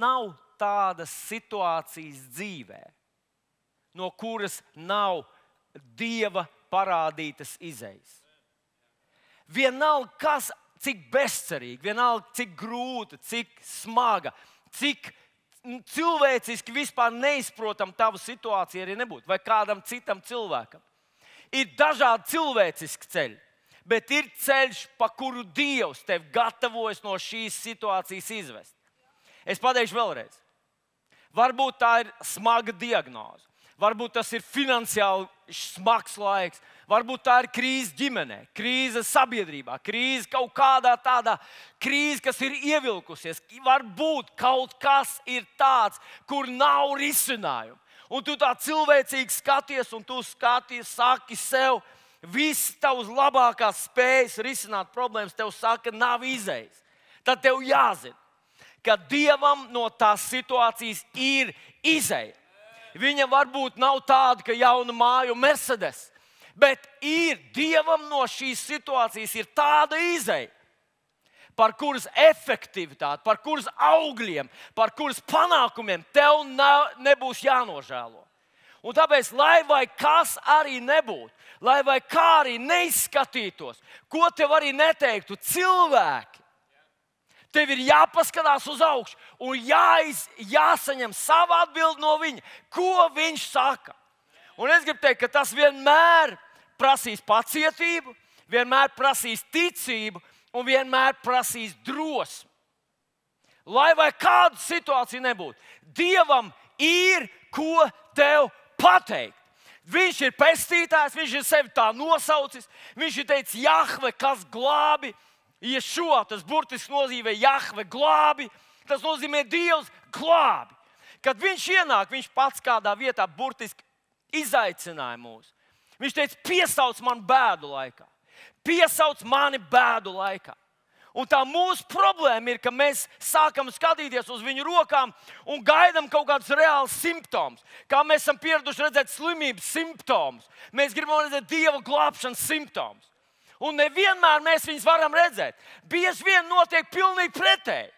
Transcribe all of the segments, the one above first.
nav tādas situācijas dzīvē, no kuras nav Dieva parādītas izejas. Vienalga, kas, cik bezcerīgi, vienalga, cik grūta, cik smaga, cik cilvēciski vispār neizprotam tavu situāciju arī nebūtu, vai kādam citam cilvēkam. Ir dažādi cilvēciski ceļi, bet ir ceļš, pa kuru Dievs tev gatavojas no šīs situācijas izvest. Es pateikšu vēlreiz. Varbūt tā ir smaga diagnoze, varbūt tas ir finansiāli smags laiks, varbūt tā ir krīze ģimenē, krīze sabiedrībā, krīze kaut kādā tādā krīze, kas ir ievilkusies. Varbūt kaut kas ir tāds, kur nav risinājumu. Un tu tā cilvēcīgi skaties, un tu saki sev, visas tavas labākās spējas risināt problēmas, tev saka, nav izejas. Tad tev jāzina, ka Dievam no tās situācijas ir izeja. Viņa varbūt nav tāda, ka jauna māja un Mercedes, bet Dievam no šīs situācijas ir tāda izeja, par kuras efektivitāti, par kuras augļiem, par kuras panākumiem tev nebūs jānožēlo. Un tāpēc, lai vai kas arī nebūtu, lai vai kā arī neizskatītos, ko tev arī neteiktu cilvēki, tev ir jāpaskatās uz augšu un jāsaņem savu atbildi no viņa, ko viņš saka. Un es gribu teikt, ka tas vienmēr prasīs pacietību, vienmēr prasīs ticību un vienmēr prasīs drosmi. Lai vai kādu situāciju nebūtu, Dievam ir ko tev pateikt. Viņš ir pestītājs, viņš ir sevi tā nosaucis, viņš ir teicis Jahve, kas glābi. Ješua, tas burtiski nozīmē Jahve glābi, tas nozīmē Dievs glābi. Kad viņš ienāk, viņš pats kādā vietā burtiski izaicināja mūs. Viņš teica, piesauc mani bēdu laikā. Piesauc mani bēdu laikā. Un tā mūsu problēma ir, ka mēs sākam skatīties uz viņu rokām un gaidām kaut kādus reālus simptomus. Kā mēs esam pieraduši redzēt slimības simptomus. Mēs gribam redzēt Dieva glābšanas simptomus. Un nevienmēr mēs viņus varam redzēt. Bieži vien notiek pilnīgi pretēji.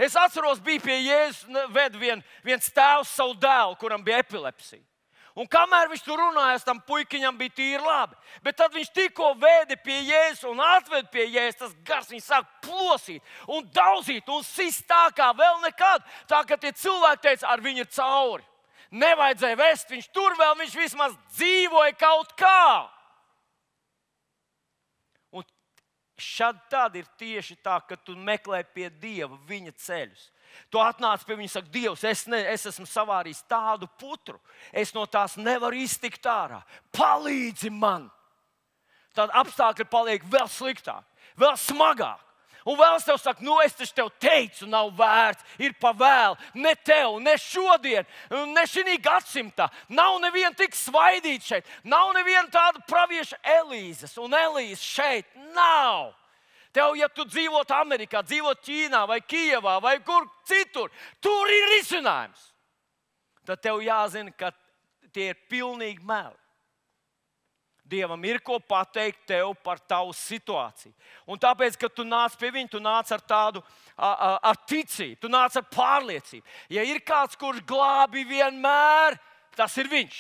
Es atceros, bija pie Jēzus veda viens tēvs savu dēlu, kuram bija epilepsija. Un kamēr viņš tur runājās, tam puikiņam bija tīri labi. Bet tad viņš tikko veda pie Jēzus un atveda pie Jēzus, tas gars viņu sāk plosīt un daudzīt un sist tā kā vēl nekad. Tā kā tie cilvēki teica, ar viņu ir cauri. Nevajadzēja vest, viņš tur vēl, viņš vismaz dzīvoja kaut kā. Šad tad ir tieši tā, ka tu meklē pie Dieva viņa ceļus. Tu atnāc pie viņa un saki, Dievs, es esmu savārījis tādu putru, es no tās nevaru iztikt ārā. Palīdzi man! Tad apstākļi paliek vēl sliktāk, vēl smagāk. Un vēl es tev saku, es taču tev teicu, nav vērts, ir pa vēlu. Ne tev, ne šodien, ne šī gadsimtā. Nav neviena tik svaidīta šeit. Nav neviena tāda pravieša Elīzes un Elīzes šeit. Nav. Tev, ja tu dzīvot Amerikā, dzīvot Ķīnā vai Kijevā vai kur citur, tur ir risinājums. Tad tev jāzina, ka tie ir pilnīgi meli. Dievam ir ko pateikt tev par tavu situāciju. Un tāpēc, kad tu nāc pie viņa, tu nāc ar tādu ar ticību, tu nāc ar pārliecību. Ja ir kāds, kurš glābi vienmēr, tas ir viņš.